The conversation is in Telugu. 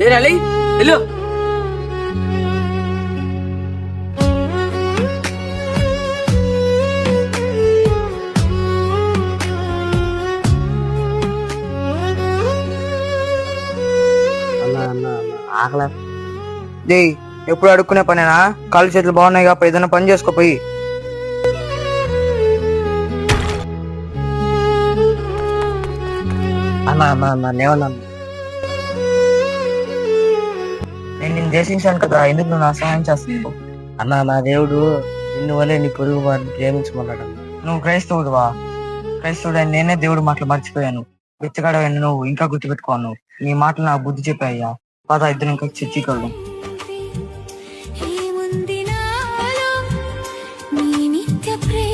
వెళ్ళు. ఆకలి. జై ఎప్పుడు అడుక్కునే పనేనా? కాళ్ళు చేతులు బాగున్నాయి కాబట్టి ఏదైనా పని చేసుకోపోయి. లేవన్నా. నేను నిన్ను దేశించాను కదా, ఎందుకు నువ్వు నా సహాయం చేస్తున్నావు? నా దేవుడు నిన్ను వల్లే నీ పొరుగు వారిని ప్రేమించమన్నాడు. నువ్వు క్రైస్తవుడువా? క్రైస్తవుడు నేనే దేవుడు మాటలు మర్చిపోయాను. వెచ్చగాడవైన నువ్వు ఇంకా గుర్తుపెట్టుకోను. నీ మాటలు నాకు బుద్ధి చెప్పాయ్యా. పద ఇద్దరు ఇంకా చర్చికి వెళ్దాం. ఏముంది నాలో నీ నిత్య ప్రేమ